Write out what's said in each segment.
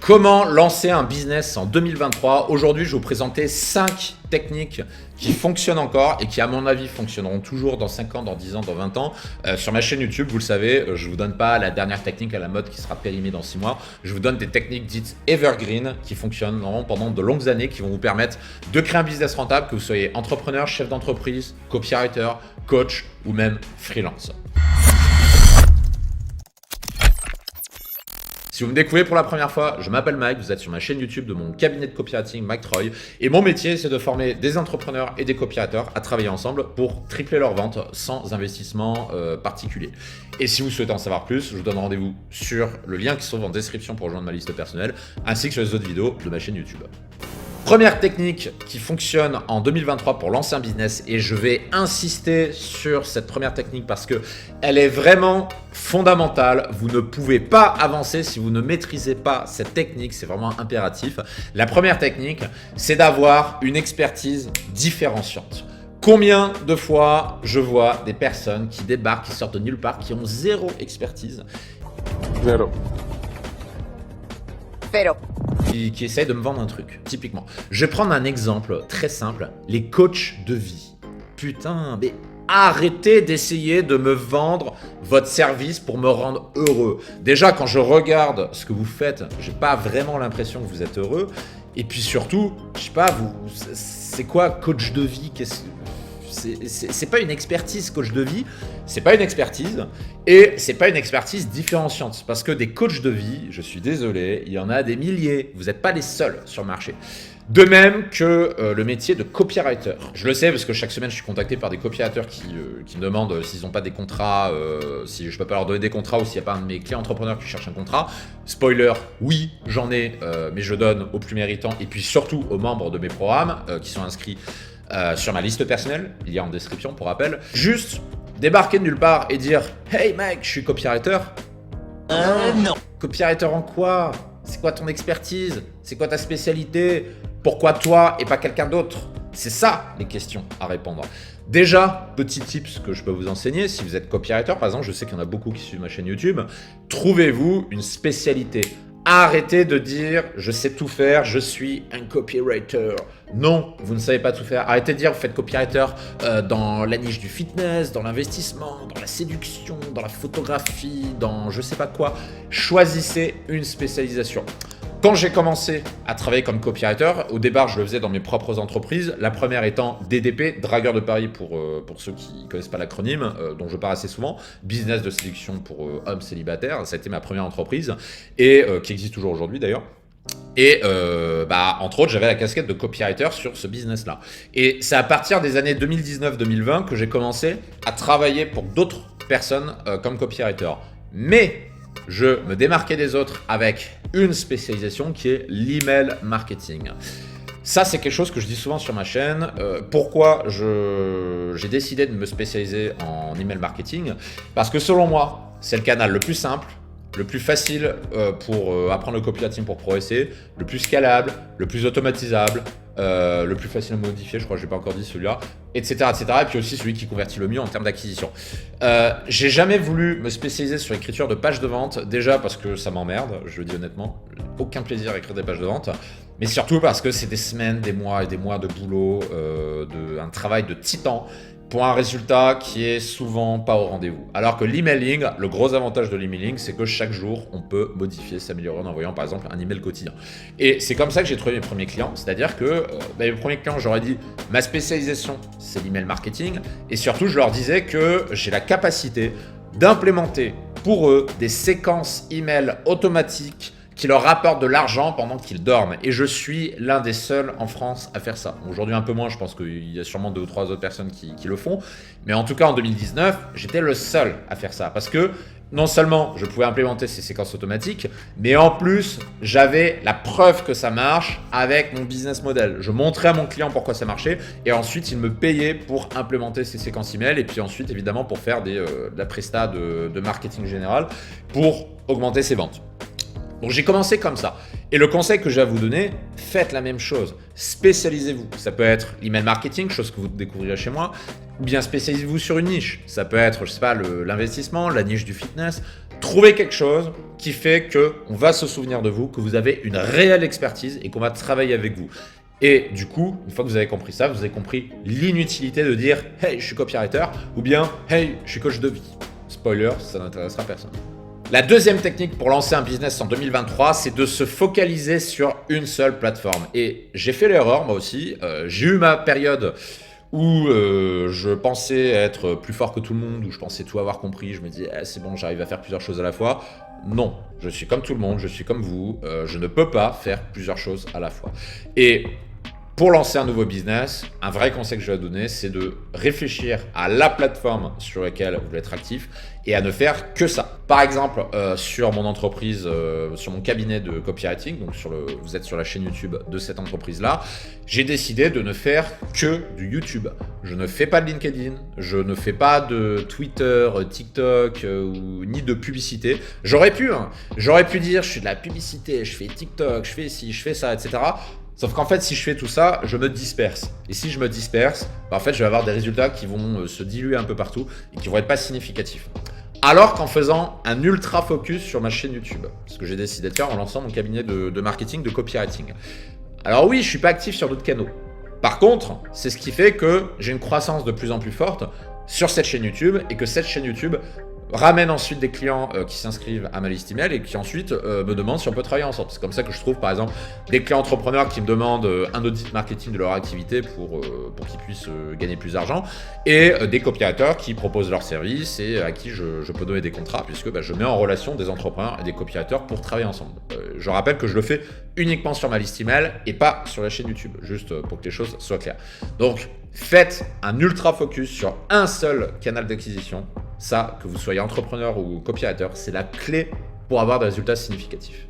Comment lancer un business en 2023? Aujourd'hui, je vais vous présenter 5 techniques qui fonctionnent encore et qui, à mon avis, fonctionneront toujours dans 5 ans, dans 10 ans, dans 20 ans. Sur ma chaîne YouTube, vous le savez, je ne vous donne pas la dernière technique à la mode qui sera périmée dans 6 mois. Je vous donne des techniques dites evergreen qui fonctionnent pendant de longues années, qui vont vous permettre de créer un business rentable, que vous soyez entrepreneur, chef d'entreprise, copywriter, coach ou même freelance. Si vous me découvrez pour la première fois, je m'appelle Mike, vous êtes sur ma chaîne YouTube de mon cabinet de copywriting Mike Troy et mon métier c'est de former des entrepreneurs et des copywriters à travailler ensemble pour tripler leurs ventes sans investissement particulier. Et si vous souhaitez en savoir plus, je vous donne rendez-vous sur le lien qui se trouve en description pour rejoindre ma liste personnelle ainsi que sur les autres vidéos de ma chaîne YouTube. Première technique qui fonctionne en 2023 pour lancer un business, et je vais insister sur cette première technique parce qu'elle est vraiment fondamentale. Vous ne pouvez pas avancer si vous ne maîtrisez pas cette technique, c'est vraiment impératif. La première technique, c'est d'avoir une expertise différenciante. Combien de fois je vois des personnes qui débarquent, qui sortent de nulle part, qui ont zéro expertise. Zéro. Qui essayent de me vendre un truc, typiquement. Je vais prendre un exemple très simple, les coachs de vie. Putain, mais arrêtez d'essayer de me vendre votre service pour me rendre heureux. Déjà, quand je regarde ce que vous faites, j'ai pas vraiment l'impression que vous êtes heureux. Et puis surtout, je sais pas, c'est quoi coach de vie? C'est pas une expertise coach de vie, c'est pas une expertise et c'est pas une expertise différenciante parce que des coachs de vie, je suis désolé, il y en a des milliers, vous n'êtes pas les seuls sur le marché. De même que le métier de copywriter. Je le sais parce que chaque semaine je suis contacté par des copywriters qui me demandent s'ils n'ont pas des contrats, si je peux pas leur donner des contrats ou s'il n'y a pas un de mes clients entrepreneurs qui cherche un contrat. Spoiler, oui j'en ai, mais je donne aux plus méritants et puis surtout aux membres de mes programmes qui sont inscrits sur ma liste personnelle, il y a en description pour rappel. Juste débarquer de nulle part et dire « Hey mec, je suis copywriter ». Non. Copywriter en quoi? C'est quoi ton expertise? C'est quoi ta spécialité? Pourquoi toi et pas quelqu'un d'autre? C'est ça les questions à répondre. Déjà, petit tips que je peux vous enseigner, si vous êtes copywriter par exemple, je sais qu'il y en a beaucoup qui suivent ma chaîne YouTube, trouvez-vous une spécialité. Arrêtez de dire « je sais tout faire, je suis un copywriter ». Non, vous ne savez pas tout faire. Arrêtez de dire « vous faites copywriter dans la niche du fitness, dans l'investissement, dans la séduction, dans la photographie, dans je sais pas quoi ». Choisissez une spécialisation. Quand j'ai commencé à travailler comme copywriter, au départ, je le faisais dans mes propres entreprises. La première étant DDP, Dragueur de Paris pour ceux qui ne connaissent pas l'acronyme, dont je parle assez souvent. Business de séduction pour hommes célibataires. Ça a été ma première entreprise et qui existe toujours aujourd'hui d'ailleurs. Et entre autres, j'avais la casquette de copywriter sur ce business-là. Et c'est à partir des années 2019-2020 que j'ai commencé à travailler pour d'autres personnes comme copywriter. Mais je me démarquais des autres avec une spécialisation qui est l'email marketing. Ça, c'est quelque chose que je dis souvent sur ma chaîne. Pourquoi j'ai décidé de me spécialiser en email marketing? Parce que selon moi, c'est le canal le plus simple, le plus facile pour apprendre le copywriting pour progresser, le plus scalable, le plus automatisable, le plus facile à modifier, je crois que je n'ai pas encore dit celui-là, etc., etc. Et puis aussi celui qui convertit le mieux en termes d'acquisition. J'ai jamais voulu me spécialiser sur l'écriture de pages de vente, déjà parce que ça m'emmerde, je le dis honnêtement, aucun plaisir à écrire des pages de vente, mais surtout parce que c'est des semaines, des mois et des mois de boulot, un travail de titan, pour un résultat qui est souvent pas au rendez-vous. Alors que l'emailing, le gros avantage de l'emailing, c'est que chaque jour, on peut modifier, s'améliorer en envoyant par exemple un email quotidien. Et c'est comme ça que j'ai trouvé mes premiers clients, c'est-à-dire que mes premiers clients, j'aurais dit, ma spécialisation, c'est l'email marketing, et surtout, je leur disais que j'ai la capacité d'implémenter pour eux des séquences email automatiques qui leur rapportent de l'argent pendant qu'ils dorment. Et je suis l'un des seuls en France à faire ça. Aujourd'hui un peu moins, je pense qu'il y a sûrement 2 ou 3 autres personnes qui le font. Mais en tout cas en 2019, j'étais le seul à faire ça. Parce que non seulement je pouvais implémenter ces séquences automatiques, mais en plus j'avais la preuve que ça marche avec mon business model. Je montrais à mon client pourquoi ça marchait et ensuite il me payait pour implémenter ces séquences email et puis ensuite évidemment pour faire de la presta de marketing général pour augmenter ses ventes. Donc j'ai commencé comme ça. Et le conseil que j'ai à vous donner, faites la même chose. Spécialisez-vous. Ça peut être l'email marketing, chose que vous découvrirez chez moi, ou bien spécialisez-vous sur une niche. Ça peut être, je sais pas, l'investissement, la niche du fitness. Trouvez quelque chose qui fait qu'on va se souvenir de vous, que vous avez une réelle expertise et qu'on va travailler avec vous. Et du coup, une fois que vous avez compris ça, vous avez compris l'inutilité de dire « Hey, je suis copywriter » ou bien « Hey, je suis coach de vie ». Spoiler, ça n'intéressera personne. La deuxième technique pour lancer un business en 2023, c'est de se focaliser sur une seule plateforme. Et j'ai fait l'erreur, moi aussi. J'ai eu ma période où je pensais être plus fort que tout le monde, où je pensais tout avoir compris. Je me disais, c'est bon, j'arrive à faire plusieurs choses à la fois. Non, je suis comme tout le monde, je suis comme vous. Je ne peux pas faire plusieurs choses à la fois. Et pour lancer un nouveau business, un vrai conseil que je vais donner, c'est de réfléchir à la plateforme sur laquelle vous voulez être actif et à ne faire que ça. Par exemple, sur mon entreprise, sur mon cabinet de copywriting, donc vous êtes sur la chaîne YouTube de cette entreprise-là, j'ai décidé de ne faire que du YouTube. Je ne fais pas de LinkedIn, je ne fais pas de Twitter, TikTok ni de publicité. J'aurais pu dire je fais de la publicité, je fais TikTok, je fais ci, je fais ça, etc. Sauf qu'en fait, si je fais tout ça, je me disperse. Et si je me disperse, en fait, je vais avoir des résultats qui vont se diluer un peu partout et qui vont être pas significatifs. Alors qu'en faisant un ultra focus sur ma chaîne YouTube, ce que j'ai décidé de faire en lançant mon cabinet de marketing, de copywriting. Alors oui, je suis pas actif sur d'autres canaux. Par contre, c'est ce qui fait que j'ai une croissance de plus en plus forte sur cette chaîne YouTube et que cette chaîne YouTube ramène ensuite des clients qui s'inscrivent à ma liste email et qui ensuite me demandent si on peut travailler ensemble. C'est comme ça que je trouve par exemple des clients entrepreneurs qui me demandent un audit marketing de leur activité pour qu'ils puissent gagner plus d'argent et des copywriters qui proposent leurs services et à qui je peux donner des contrats puisque je mets en relation des entrepreneurs et des copywriters pour travailler ensemble. Je rappelle que je le fais uniquement sur ma liste email et pas sur la chaîne YouTube, juste pour que les choses soient claires. Donc, faites un ultra focus sur un seul canal d'acquisition. Ça, que vous soyez entrepreneur ou copywriter, c'est la clé pour avoir des résultats significatifs.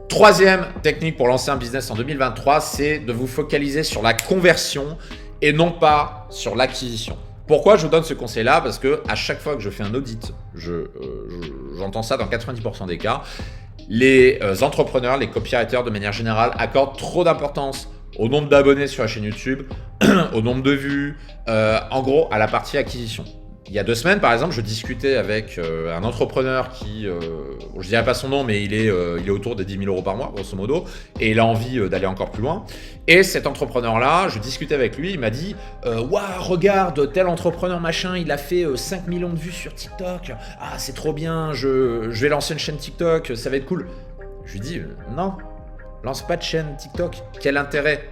Troisième technique pour lancer un business en 2023, c'est de vous focaliser sur la conversion et non pas sur l'acquisition. Pourquoi je vous donne ce conseil-là? Parce que à chaque fois que je fais un audit, j'entends ça dans 90% des cas, les entrepreneurs, les copywriters de manière générale accordent trop d'importance au nombre d'abonnés sur la chaîne YouTube, au nombre de vues, en gros à la partie acquisition. Il y a 2 semaines, par exemple, je discutais avec un entrepreneur qui, je ne dirais pas son nom, mais il est autour des 10 000 euros par mois, grosso modo, et il a envie d'aller encore plus loin. Et cet entrepreneur-là, je discutais avec lui, il m'a dit « Waouh, regarde, tel entrepreneur machin, il a fait 5 millions de vues sur TikTok. Ah, c'est trop bien, je vais lancer une chaîne TikTok, ça va être cool. » Je lui dis « Non, lance pas de chaîne TikTok. Quel intérêt ?»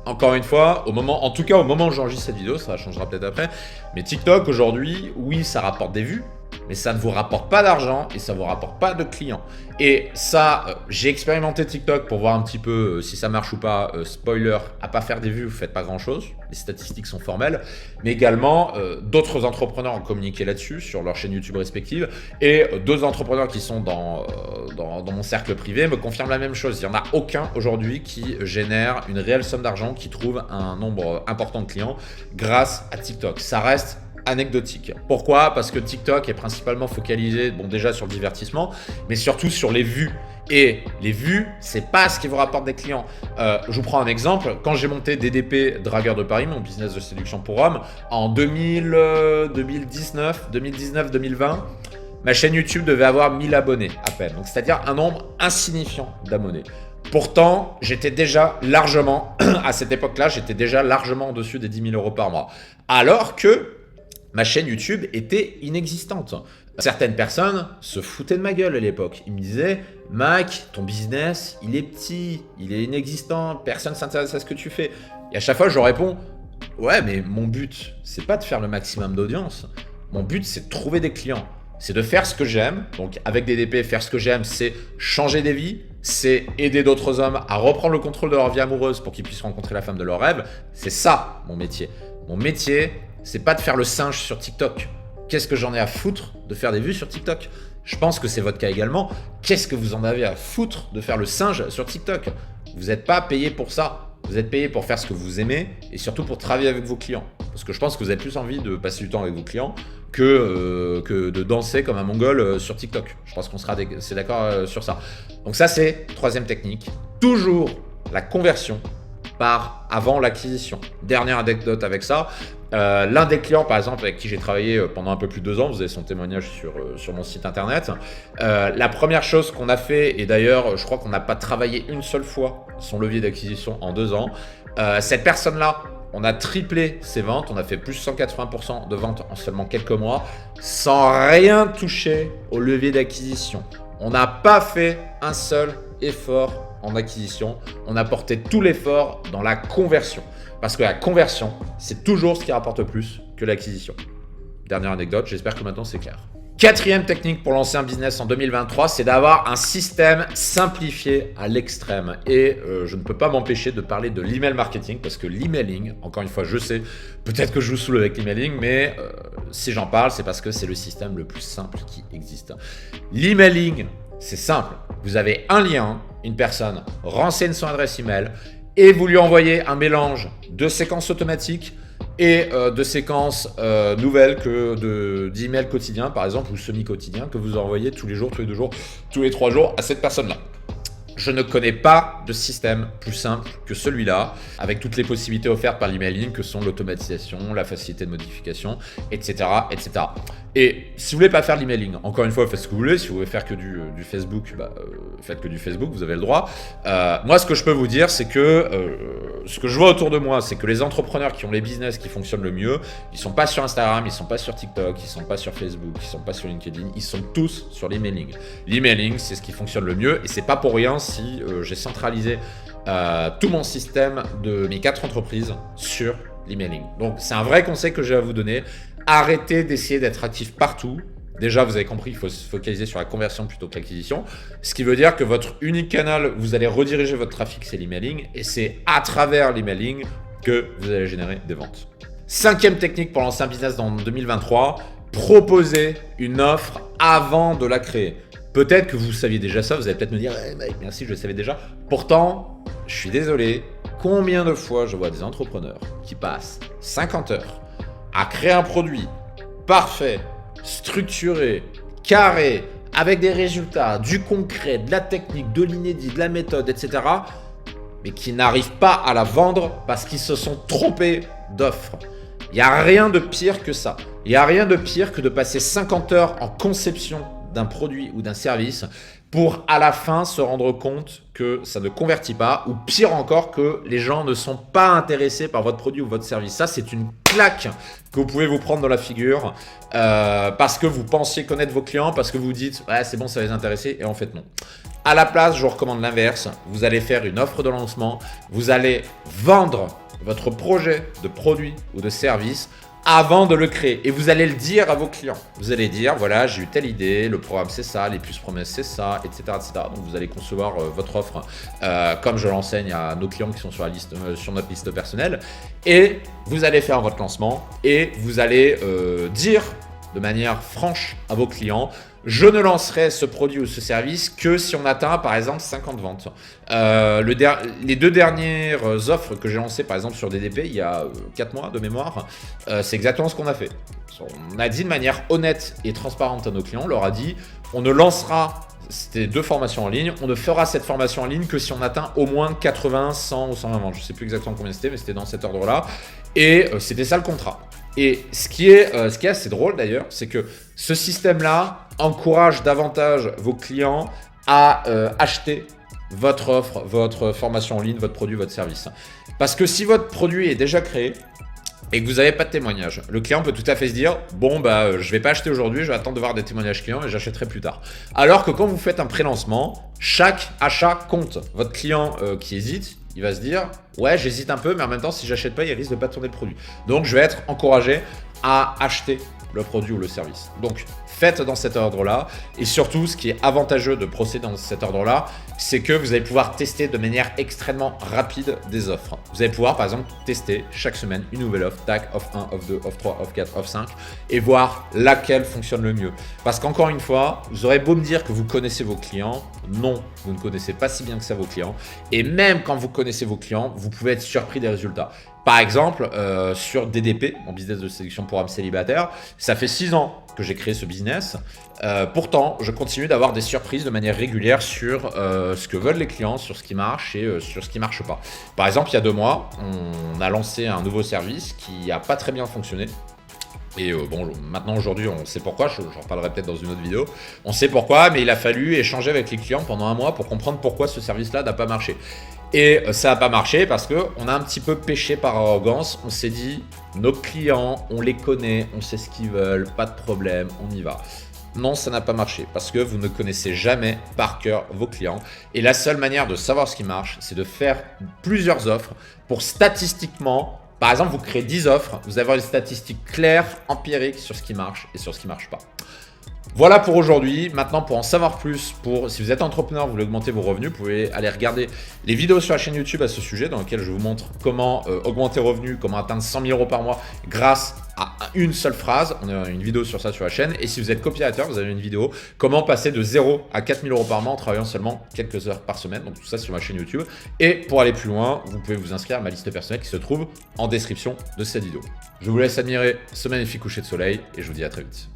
Encore une fois, au moment où j'enregistre cette vidéo, ça changera peut-être après, mais TikTok aujourd'hui, oui, ça rapporte des vues, mais ça ne vous rapporte pas d'argent et ça ne vous rapporte pas de clients. Et ça, j'ai expérimenté TikTok pour voir un petit peu si ça marche ou pas. Spoiler, à pas faire des vues, vous faites pas grand-chose. Les statistiques sont formelles. Mais également, d'autres entrepreneurs ont communiqué là-dessus, sur leur chaîne YouTube respective. Et 2 entrepreneurs qui sont dans mon cercle privé me confirment la même chose. Il n'y en a aucun aujourd'hui qui génère une réelle somme d'argent, qui trouve un nombre important de clients grâce à TikTok. Ça reste anecdotique. Pourquoi? Parce que TikTok est principalement focalisé, déjà sur le divertissement, mais surtout sur les vues. Et les vues, c'est pas ce qui vous rapporte des clients. Je vous prends un exemple. Quand j'ai monté DDP Dragueur de Paris, mon business de séduction pour hommes, en 2019-2020, ma chaîne YouTube devait avoir 1000 abonnés à peine. Donc, c'est-à-dire un nombre insignifiant d'abonnés. Pourtant, j'étais déjà largement, à cette époque-là, en dessus des 10 000 euros par mois. Alors que ma chaîne YouTube était inexistante. Certaines personnes se foutaient de ma gueule à l'époque. Ils me disaient « Mac, ton business, il est petit, il est inexistant, personne ne s'intéresse à ce que tu fais. » Et à chaque fois, je réponds « Ouais, mais mon but, c'est pas de faire le maximum d'audience. Mon but, c'est de trouver des clients. C'est de faire ce que j'aime. » Donc avec DDP, faire ce que j'aime, c'est changer des vies, c'est aider d'autres hommes à reprendre le contrôle de leur vie amoureuse pour qu'ils puissent rencontrer la femme de leur rêve. C'est ça, mon métier. Mon métier, c'est pas de faire le singe sur TikTok. Qu'est-ce que j'en ai à foutre de faire des vues sur TikTok? Je pense que c'est votre cas également. Qu'est-ce que vous en avez à foutre de faire le singe sur TikTok? Vous n'êtes pas payé pour ça. Vous êtes payé pour faire ce que vous aimez et surtout pour travailler avec vos clients. Parce que je pense que vous avez plus envie de passer du temps avec vos clients que de danser comme un mongol sur TikTok. Je pense qu'on sera d'accord sur ça. Donc ça, c'est 3e technique. Toujours la conversion par avant l'acquisition. Dernière anecdote avec ça, L'un des clients, par exemple, avec qui j'ai travaillé pendant un peu plus de 2 ans, vous avez son témoignage sur mon site internet. La première chose qu'on a fait, et d'ailleurs, je crois qu'on n'a pas travaillé une seule fois son levier d'acquisition en 2 ans, cette personne-là, on a triplé ses ventes, on a fait plus de 180% de ventes en seulement quelques mois, sans rien toucher au levier d'acquisition. On n'a pas fait un seul effort en acquisition, on a porté tout l'effort dans la conversion. Parce que la conversion, c'est toujours ce qui rapporte plus que l'acquisition. Dernière anecdote, j'espère que maintenant c'est clair. 4e technique pour lancer un business en 2023, c'est d'avoir un système simplifié à l'extrême. Et je ne peux pas m'empêcher de parler de l'email marketing, parce que l'emailing, encore une fois, je sais, peut-être que je vous saoule avec l'emailing, mais si j'en parle, c'est parce que c'est le système le plus simple qui existe. L'emailing, c'est simple. Vous avez un lien, une personne renseigne son adresse email, et vous lui envoyez un mélange de séquences automatiques et de séquences nouvelles que d'emails quotidiens, par exemple, ou semi-quotidiens, que vous envoyez tous les jours, tous les 2 jours, tous les 3 jours à cette personne-là. Je ne connais pas de système plus simple que celui-là, avec toutes les possibilités offertes par l'emailing, que sont l'automatisation, la facilité de modification, etc., etc. Et si vous voulez pas faire l'emailing, encore une fois, faites ce que vous voulez. Si vous voulez faire que du Facebook, faites que du Facebook, vous avez le droit. Moi, ce que je peux vous dire, c'est que ce que je vois autour de moi, c'est que les entrepreneurs qui ont les business qui fonctionnent le mieux, ils sont pas sur Instagram, ils sont pas sur TikTok, ils sont pas sur Facebook, ils sont pas sur LinkedIn, ils sont tous sur l'emailing. L'emailing, c'est ce qui fonctionne le mieux, et c'est pas pour rien si j'ai centralisé tout mon système de mes 4 entreprises sur l'emailing. Donc, c'est un vrai conseil que j'ai à vous donner. Arrêtez d'essayer d'être actif partout. Déjà, vous avez compris, il faut se focaliser sur la conversion plutôt que l'acquisition. Ce qui veut dire que votre unique canal où vous allez rediriger votre trafic, c'est l'emailing. Et c'est à travers l'emailing que vous allez générer des ventes. 5e technique pour lancer un business dans 2023, proposer une offre avant de la créer. Peut-être que vous saviez déjà ça, vous allez peut-être me dire hey mec, merci, je le savais déjà. Pourtant, je suis désolé, combien de fois je vois des entrepreneurs qui passent 50 heures à créer un produit parfait, structuré, carré, avec des résultats, du concret, de la technique, de l'inédit, de la méthode, etc., mais qui n'arrivent pas à la vendre parce qu'ils se sont trompés d'offres. Il n'y a rien de pire que ça. Il n'y a rien de pire que de passer 50 heures en conception d'un produit ou d'un service pour à la fin se rendre compte que ça ne convertit pas, ou pire encore, que les gens ne sont pas intéressés par votre produit ou votre service. Ça, c'est une claque que vous pouvez vous prendre dans la figure parce que vous pensiez connaître vos clients, parce que vous dites ouais, c'est bon, ça va les intéresser, et en fait non. À la place, je vous recommande l'inverse. Vous allez faire une offre de lancement, vous allez vendre votre projet de produit ou de service avant de le créer, et vous allez le dire à vos clients. Vous allez dire voilà, j'ai eu telle idée, le programme c'est ça, les puces promesses c'est ça, etc., etc. Donc vous allez concevoir votre offre comme je l'enseigne à nos clients qui sont sur la liste, sur notre liste personnelle, et vous allez faire votre lancement et vous allez dire de manière franche à vos clients: je ne lancerai ce produit ou ce service que si on atteint par exemple 50 ventes. Les 2 dernières offres que j'ai lancées par exemple sur DDP il y a 4 mois de mémoire, c'est exactement ce qu'on a fait. On a dit de manière honnête et transparente à nos clients, on leur a dit on ne lancera, c'était 2 formations en ligne, on ne fera cette formation en ligne que si on atteint au moins 80, 100 ou 120 ventes. Je ne sais plus exactement combien c'était, mais c'était dans cet ordre-là. Et c'était ça le contrat. Et ce qui est assez drôle d'ailleurs, c'est que ce système-là encourage davantage vos clients à acheter votre offre, votre formation en ligne, votre produit, votre service. Parce que si votre produit est déjà créé et que vous n'avez pas de témoignages, le client peut tout à fait se dire bon je vais pas acheter aujourd'hui, je vais attendre de voir des témoignages clients et j'achèterai plus tard. Alors que quand vous faites un pré-lancement, chaque achat compte. Votre client qui hésite, il va se dire ouais, j'hésite un peu, mais en même temps si j'achète pas, il risque de pas tourner le produit. Donc je vais être encouragé à acheter le produit ou le service. Donc faites dans cet ordre-là, et surtout ce qui est avantageux de procéder dans cet ordre-là, c'est que vous allez pouvoir tester de manière extrêmement rapide des offres. Vous allez pouvoir par exemple tester chaque semaine une nouvelle offre, tac, offre 1, offre 2, offre 3, offre 4, offre 5, et voir laquelle fonctionne le mieux. Parce qu'encore une fois, vous aurez beau me dire que vous connaissez vos clients, non, vous ne connaissez pas si bien que ça vos clients, et même quand vous connaissez vos clients, vous pouvez être surpris des résultats. Par exemple, sur DDP, mon business de séduction pour hommes célibataires, ça fait 6 ans que j'ai créé ce business. Pourtant, je continue d'avoir des surprises de manière régulière sur ce que veulent les clients, sur ce qui marche et sur ce qui marche pas. Par exemple, il y a 2 mois, on a lancé un nouveau service qui n'a pas très bien fonctionné. Et bon, maintenant aujourd'hui, on sait pourquoi, j'en reparlerai peut-être dans une autre vidéo. On sait pourquoi, mais il a fallu échanger avec les clients pendant 1 mois pour comprendre pourquoi ce service-là n'a pas marché. Et ça n'a pas marché parce qu'on a un petit peu péché par arrogance. On s'est dit, nos clients, on les connaît, on sait ce qu'ils veulent, pas de problème, on y va. Non, ça n'a pas marché parce que vous ne connaissez jamais par cœur vos clients. Et la seule manière de savoir ce qui marche, c'est de faire plusieurs offres pour statistiquement, par exemple, vous créez 10 offres, vous avez des statistiques claires, empiriques sur ce qui marche et sur ce qui ne marche pas. Voilà pour aujourd'hui. Maintenant, pour en savoir plus, si vous êtes entrepreneur, vous voulez augmenter vos revenus, vous pouvez aller regarder les vidéos sur la chaîne YouTube à ce sujet, dans lesquelles je vous montre comment augmenter vos revenus, comment atteindre 100 000 € par mois grâce à une seule phrase. On a une vidéo sur ça sur la chaîne. Et si vous êtes copywriter, vous avez une vidéo comment passer de 0 à 4 000 € par mois en travaillant seulement quelques heures par semaine. Donc tout ça sur ma chaîne YouTube. Et pour aller plus loin, vous pouvez vous inscrire à ma liste personnelle qui se trouve en description de cette vidéo. Je vous laisse admirer ce magnifique coucher de soleil et je vous dis à très vite.